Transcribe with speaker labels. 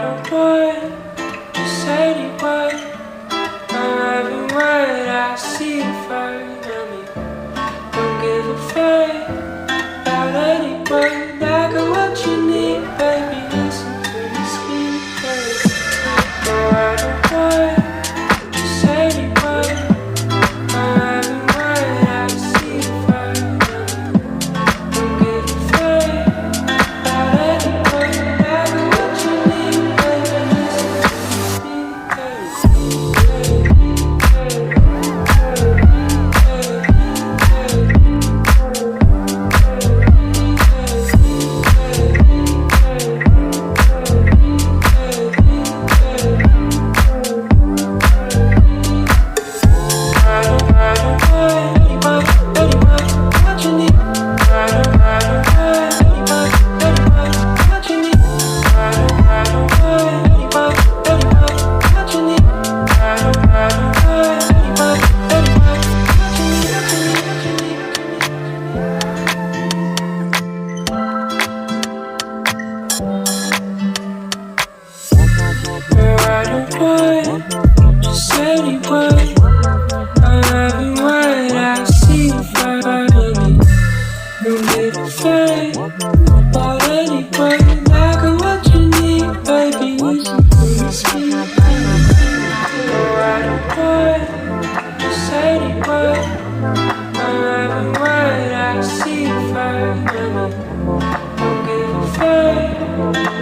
Speaker 1: don't want just anyone. Every word I see in front of me. Don't give a fuck about anyone. I got what you need, baby. Listen to me speak. No, I don't want just anyone. Every word I see in front of me. Don't give a fuck about anyone. I got what you need, baby. Listen to me speak. I don't want just anyone. Every word I see in front of me. Don't give a fuck about anyone. I got what you need, baby. Listen to me speak. No, I don't want just anyone. Every word I see in front of me. Don't give a fuck